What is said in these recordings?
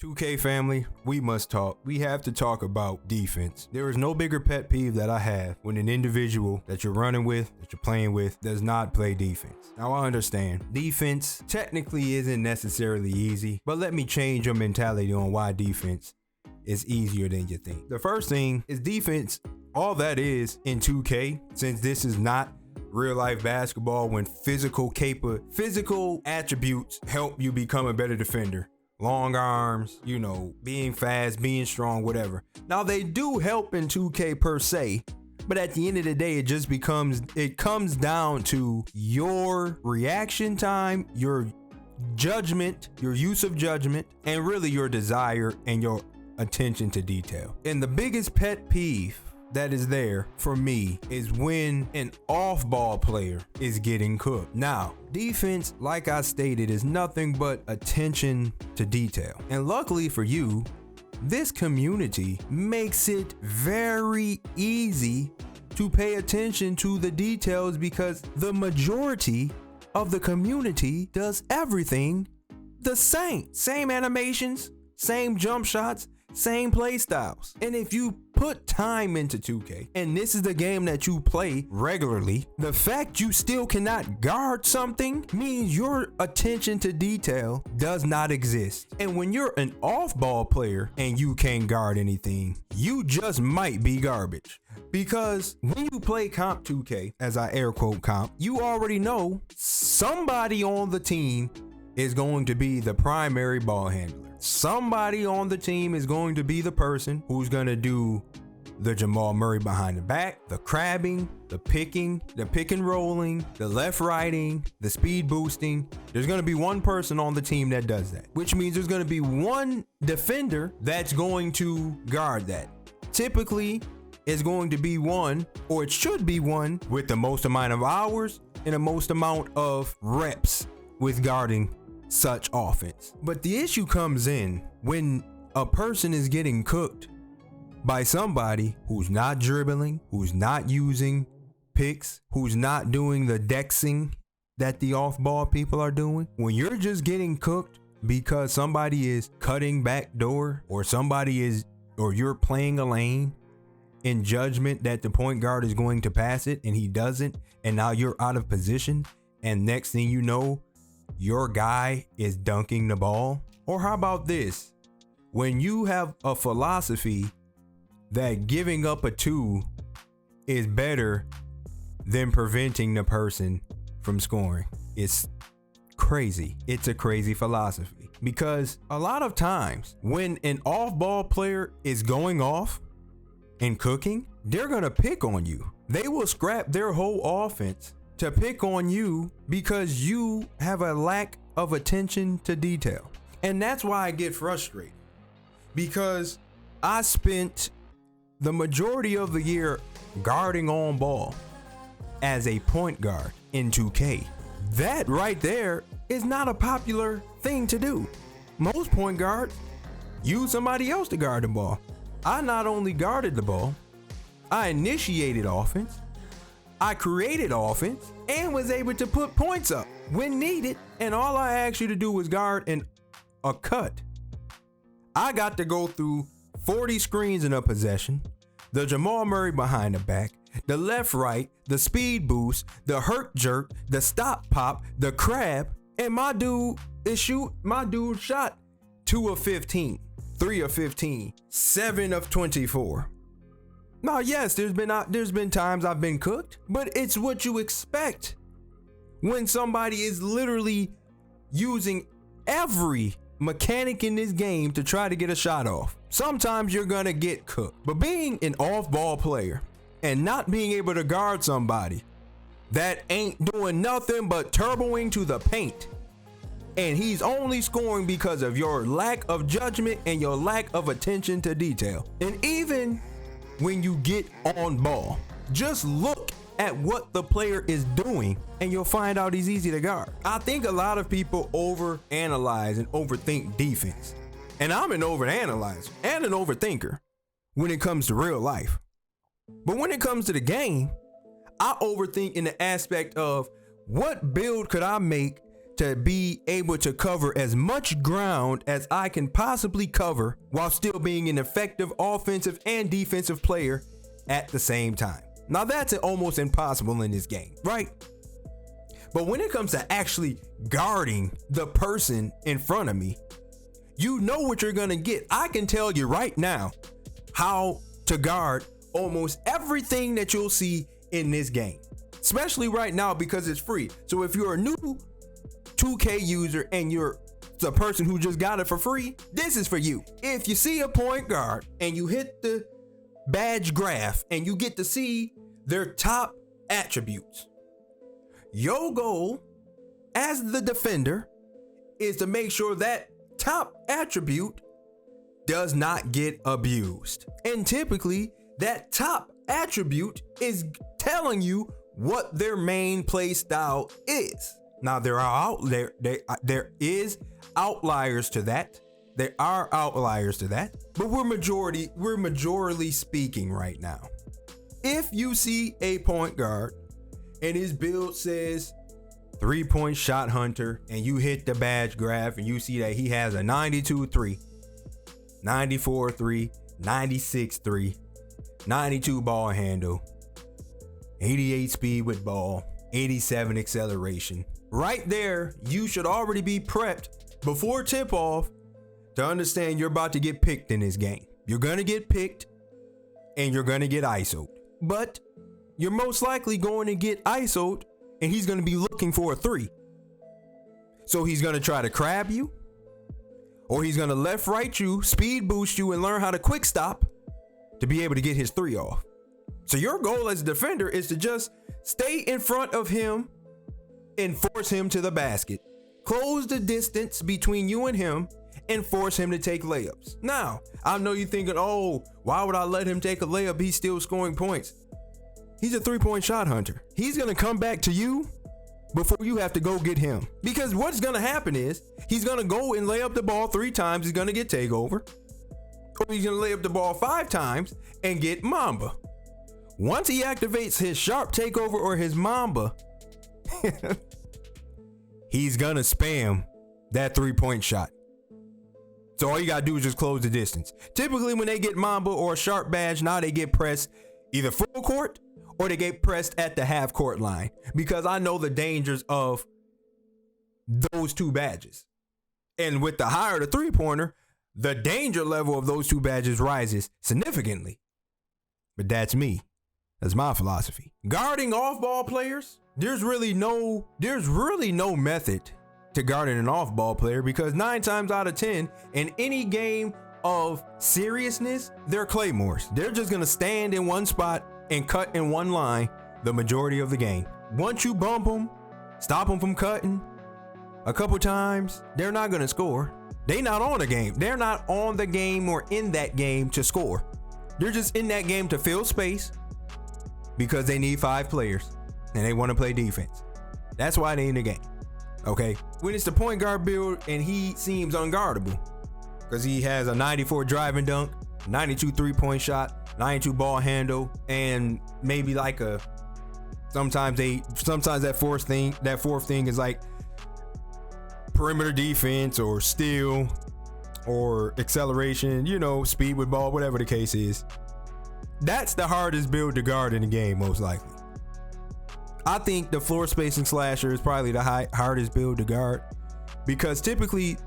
2K family, we must talk. We have to talk about defense. There is no bigger pet peeve that I have when an individual that you're running with, that you're playing with, does not play defense. Now I understand defense technically isn't necessarily easy, but let me change your mentality on why defense is easier than you think. The first thing is defense. All that is in 2K, since this is not real life basketball, when physical attributes help you become a better defender. Long arms, being fast, being strong, whatever. Now they do help in 2K per se, but at the end of the day, it comes down to your reaction time, your judgment, your use of judgment, and really your desire and your attention to detail. And the biggest pet peeve that is there for me is when an off-ball player is getting cooked. Now, defense, like I stated, is nothing but attention to detail. And luckily for you, this community makes it very easy to pay attention to the details because the majority of the community does everything the same. Same animations, same jump shots, same play styles. And if you put time into 2K, and this is the game that you play regularly, the fact you still cannot guard something means your attention to detail does not exist. And when you're an off-ball player and you can't guard anything, you just might be garbage. Because when you play comp 2K, as I air quote comp, you already know somebody on the team is going to be the primary ball handler. Somebody on the team is going to be the person who's going to do the Jamal Murray behind the back, the crabbing, the pick and rolling, the left righting, the speed boosting. There's going to be one person on the team that does that, which means there's going to be one defender that's going to guard that. Typically, it's going to be one, or it should be one, with the most amount of hours and the most amount of reps with guarding such offense. But the issue comes in when a person is getting cooked by somebody who's not dribbling, who's not using picks, who's not doing the dexing that the off-ball people are doing. When you're just getting cooked because somebody is cutting back door, or you're playing a lane in judgment that the point guard is going to pass it and he doesn't, and now you're out of position, and next thing you know, your guy is dunking the ball. Or how about this? When you have a philosophy that giving up a 2 is better than preventing the person from scoring. It's crazy. It's a crazy philosophy, because a lot of times when an off-ball player is going off and cooking, they're going to pick on you. They will scrap their whole offense to pick on you because you have a lack of attention to detail. And that's why I get frustrated, because I spent the majority of the year guarding on ball as a point guard in 2K. That right there is not a popular thing to do. Most point guards use somebody else to guard the ball. I not only guarded the ball, I initiated offense, I created offense, and was able to put points up when needed. And all I asked you to do was guard a cut. I got to go through 40 screens in a possession, the Jamal Murray behind the back, the left right, the speed boost, the hurt jerk, the stop pop, the crab, and my dude shot 2 of 15, 3 of 15, 7 of 24. Now, yes, there's been times I've been cooked, but it's what you expect when somebody is literally using every mechanic in this game to try to get a shot off. Sometimes you're gonna get cooked. But being an off-ball player and not being able to guard somebody that ain't doing nothing but turboing to the paint, and he's only scoring because of your lack of judgment and your lack of attention to detail. And even when you get on ball, just look at what the player is doing and you'll find out he's easy to guard. I think a lot of people overanalyze and overthink defense. And I'm an overanalyzer and an overthinker when it comes to real life. But when it comes to the game, I overthink in the aspect of what build could I make to be able to cover as much ground as I can possibly cover while still being an effective offensive and defensive player at the same time. Now that's almost impossible in this game, right? But when it comes to actually guarding the person in front of me, you know what you're gonna get. I can tell you right now how to guard almost everything that you'll see in this game, especially right now because it's free. So if you're a new 2K user and you're the person who just got it for free, this is for you. If you see a point guard and you hit the badge graph and you get to see their top attributes, your goal as the defender is to make sure that top attribute does not get abused. And typically that top attribute is telling you what their main play style is. Now there is outliers to that. There are outliers to that, but we're majorly speaking right now. If you see a point guard and his build says 3-point shot hunter and you hit the badge graph and you see that he has a 92-3, 94-3, 96-3, 92 ball handle, 88 speed with ball, 87 acceleration. Right there, you should already be prepped before tip off to understand you're about to get picked in this game. You're going to get picked and you're going to get ISO'd. But you're most likely going to get ISO'd and he's going to be looking for a 3. So he's going to try to crab you, or he's going to left right you, speed boost you, and learn how to quick stop to be able to get his 3 off. So your goal as a defender is to just stay in front of him and force him to the basket. Close the distance between you and him and force him to take layups. Now, I know you're thinking, oh, why would I let him take a layup? He's still scoring points. He's a 3-point shot hunter. He's going to come back to you before you have to go get him. Because what's going to happen is he's going to go and lay up the ball 3 times. He's going to get takeover. Or he's going to lay up the ball 5 times and get Mamba. Once he activates his sharp takeover or his Mamba, he's going to spam that 3-point shot. So all you got to do is just close the distance. Typically when they get Mamba or a sharp badge, now they get pressed either full court or they get pressed at the half court line, because I know the dangers of those 2 badges. And with the higher the 3-pointer, the danger level of those 2 badges rises significantly. But that's me. That's my philosophy. Guarding off-ball players, there's really no method to guarding an off-ball player, because 9 times out of 10 in any game of seriousness, they're claymores. They're just gonna stand in one spot and cut in one line the majority of the game. Once you bump them, stop them from cutting a couple times, they're not gonna score. They're not on the game. They're not on the game or in that game to score. They're just in that game to fill space because they need 5 players and they want to play defense. That's why they in the game. Okay. When it's the point guard build and he seems unguardable because he has a 94 drive and dunk, 92 3-point shot, 92 ball handle, and maybe like sometimes that fourth thing is like perimeter defense or steal or acceleration, speed with ball, whatever the case is. That's the hardest build to guard in the game, most likely. I think the floor spacing slasher is probably the hardest build to guard, because typically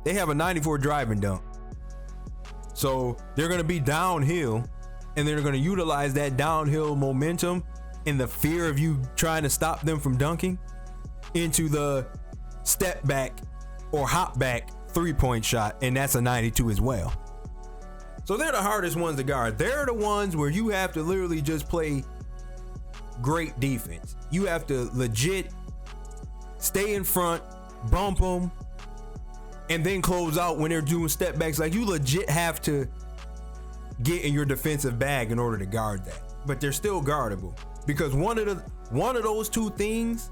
they have a 94 drive and dunk. So they're going to be downhill and they're going to utilize that downhill momentum and the fear of you trying to stop them from dunking into the step back or hop back 3-point shot. And that's a 92 as well. So they're the hardest ones to guard. They're the ones where you have to literally just play great defense. You have to legit stay in front, bump them, and then close out when they're doing step backs. Like, you legit have to get in your defensive bag in order to guard that. But they're still guardable, because one of those 2 things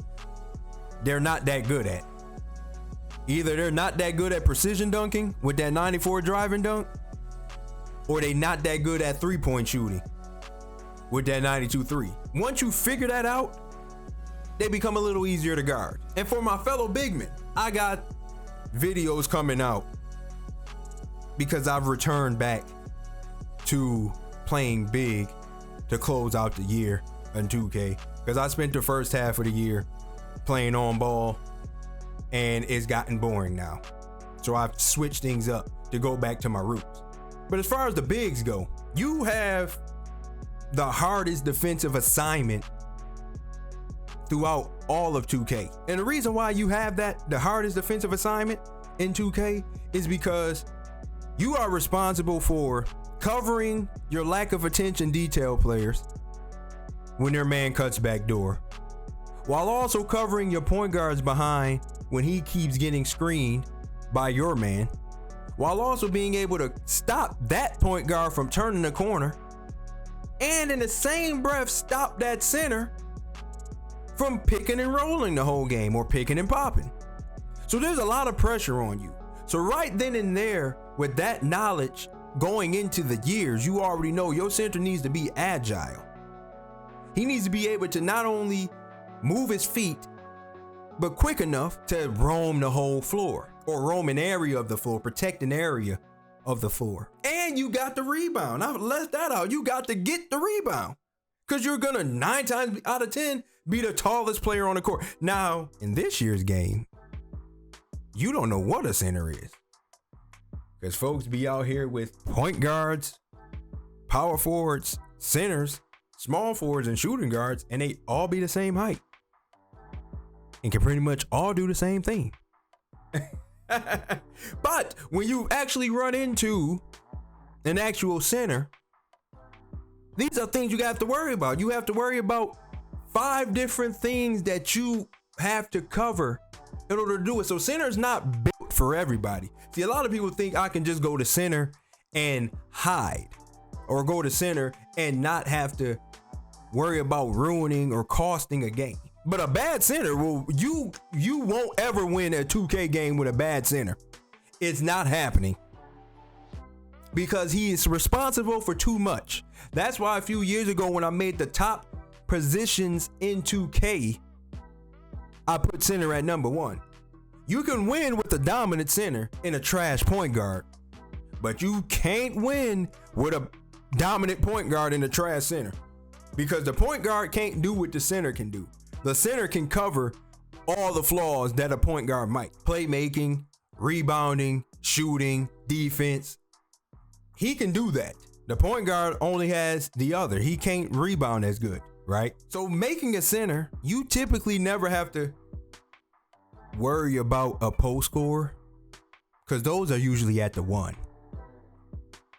they're not that good at. Either they're not that good at precision dunking with that 94 drive and dunk, or they not that good at 3-point shooting with that 92 3. Once you figure that out, they become a little easier to guard. And for my fellow big men, I got videos coming out because I've returned back to playing big to close out the year in 2K, because I spent the first half of the year playing on ball and it's gotten boring now. So I've switched things up to go back to my roots. But as far as the bigs go, you have the hardest defensive assignment throughout all of 2K. And the reason why you have that, the hardest defensive assignment in 2K, is because you are responsible for covering your lack of attention detail players when their man cuts back door, while also covering your point guards behind when he keeps getting screened by your man, while also being able to stop that point guard from turning the corner, and in the same breath stop that center from picking and rolling the whole game or picking and popping. So there's a lot of pressure on you. So right then and there, with that knowledge going into the years, you already know your center needs to be agile. He needs to be able to not only move his feet, but quick enough to roam the whole floor, or roam an area of the floor, protect an area of the floor. And you got the rebound. I left that out. You got to get the rebound, because you're gonna 9 times out of 10 be the tallest player on the court. Now, in this year's game, you don't know what a center is, because folks be out here with point guards, power forwards, centers, small forwards, and shooting guards, and they all be the same height and can pretty much all do the same thing. But when you actually run into an actual center, these are things you have to worry about. You have to worry about 5 different things that you have to cover in order to do it. So center's not built for everybody. See, a lot of people think I can just go to center and hide, or go to center and not have to worry about ruining or costing a game. But a bad center will, you won't ever win a 2K game with a bad center. It's not happening, because he is responsible for too much. That's why a few years ago, when I made the top positions in 2K, I put center at number 1. You can win with a dominant center and a trash point guard, but you can't win with a dominant point guard and a trash center, because the point guard can't do what the center can do. The center can cover all the flaws that a point guard might. Playmaking, rebounding, shooting, defense. He can do that. The point guard only has the other. He can't rebound as good, right? So making a center, you typically never have to worry about a post score, because those are usually at the 1.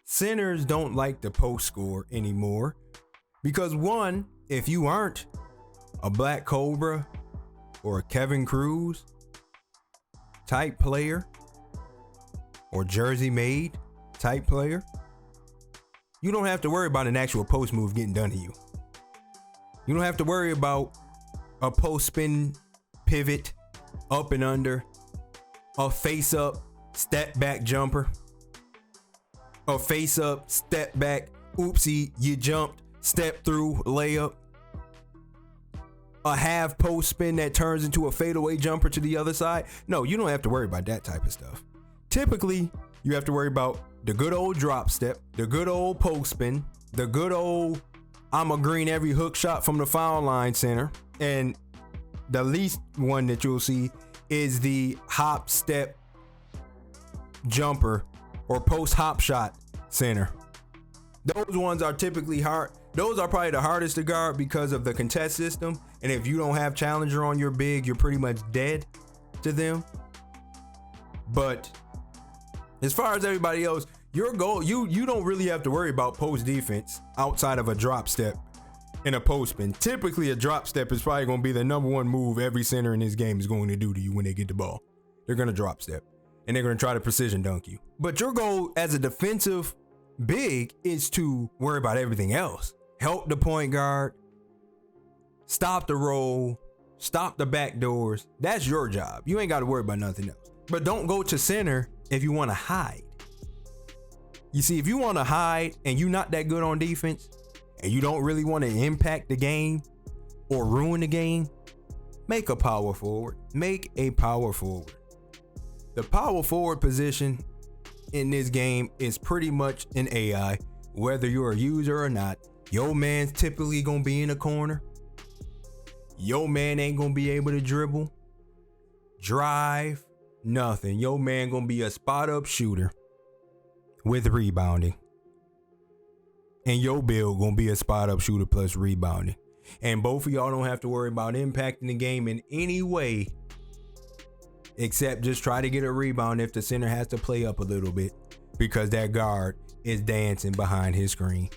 Centers don't like the post score anymore, because 1, if you aren't a Black Cobra or a Kevin Cruz type player, or Jersey Made type player, you don't have to worry about an actual post move getting done to you. You don't have to worry about a post spin pivot, up and under, a face up, step back jumper, a face up, step back, oopsie, you jumped, step through, layup, a half post spin that turns into a fadeaway jumper to the other side. No, you don't have to worry about that type of stuff. Typically, you have to worry about the good old drop step, the good old post spin, the good old I'm a green every hook shot from the foul line center, and the least one that you'll see is the hop step jumper or post hop shot center. Those ones are typically hard. Those are probably the hardest to guard because of the contest system. And if you don't have challenger on your big, you're pretty much dead to them. But as far as everybody else, your goal, you don't really have to worry about post defense outside of a drop step and a post spin. Typically, a drop step is probably going to be the number 1 move every center in this game is going to do to you when they get the ball. They're going to drop step and they're going to try to precision dunk you. But your goal as a defensive big is to worry about everything else. Help the point guard, stop the roll, stop the back doors. That's your job. You ain't got to worry about nothing else. But don't go to center if you want to hide. You see, if you want to hide and you're not that good on defense and you don't really want to impact the game or ruin the game, make a power forward. Make a power forward. The power forward position in this game is pretty much an AI, whether you're a user or not. Your man's typically gonna be in a corner. Your man ain't gonna be able to dribble, drive, nothing. Your man gonna be a spot up shooter with rebounding. And your build gonna be a spot up shooter plus rebounding. And both of y'all don't have to worry about impacting the game in any way except just try to get a rebound if the center has to play up a little bit because that guard is dancing behind his screen.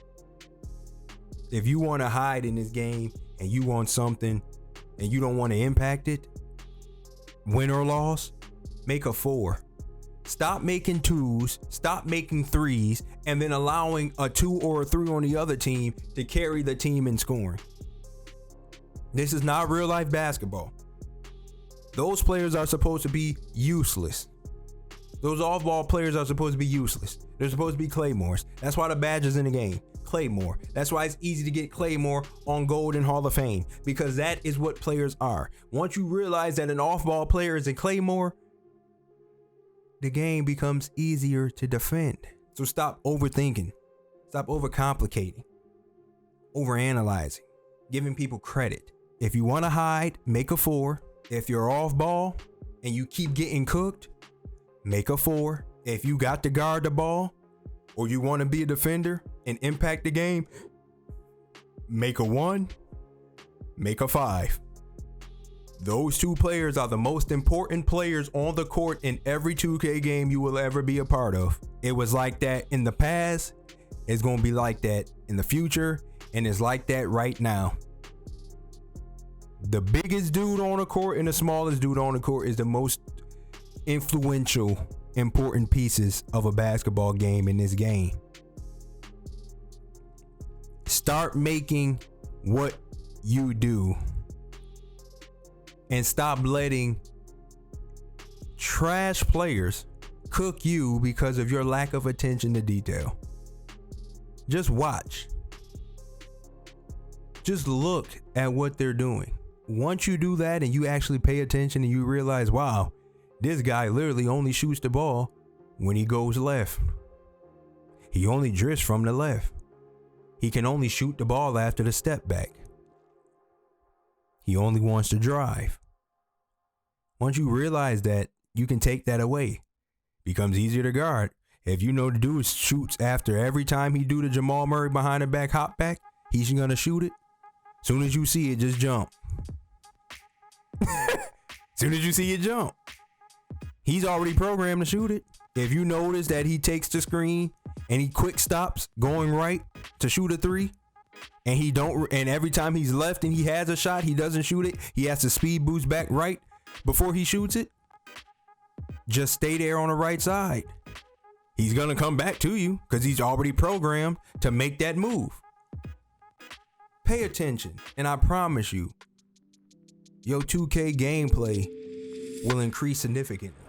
If you want to hide in this game and you want something and you don't want to impact it, win or loss, make a 4. Stop making 2s, stop making 3s, and then allowing a 2 or a 3 on the other team to carry the team in scoring. This is not real life basketball. Those players are supposed to be useless. Those off-ball players are supposed to be useless. They're supposed to be claymores. That's why the badge is in the game. Claymore. That's why it's easy to get Claymore on Gold and Hall of Fame, because that is what players are. Once you realize that an off-ball player is a Claymore, the game becomes easier to defend. So stop overthinking. Stop overcomplicating. Overanalyzing. Giving people credit. If you want to hide, make a 4. If you're off ball and you keep getting cooked, make a 4. If you got to guard the ball or you want to be a defender and impact the game, make a 1, make a 5. Those 2 players are the most important players on the court in every 2K game you will ever be a part of. It was like that in the past, it's going to be like that in the future, and it's like that right now. The biggest dude on the court and the smallest dude on the court is the most influential, important pieces of a basketball game in this game. Start making what you do and stop letting trash players cook you because of your lack of attention to detail. Just watch. Just look at what they're doing. Once you do that and you actually pay attention and you realize, wow, this guy literally only shoots the ball when he goes left. He only drifts from the left. He can only shoot the ball after the step back. He only wants to drive. Once you realize that, you can take that away. Becomes easier to guard. If you know the dude shoots after every time he do the Jamal Murray behind the back hop back, he's gonna shoot it. Soon as you see it, just jump. Soon as you see it, jump. He's already programmed to shoot it. If you notice that he takes the screen and he quick stops going right to shoot a 3, and every time he's left and he has a shot, he doesn't shoot it. He has to speed boost back right before he shoots it. Just stay there on the right side. He's gonna come back to you because he's already programmed to make that move. Pay attention, and I promise you, your 2K gameplay will increase significantly.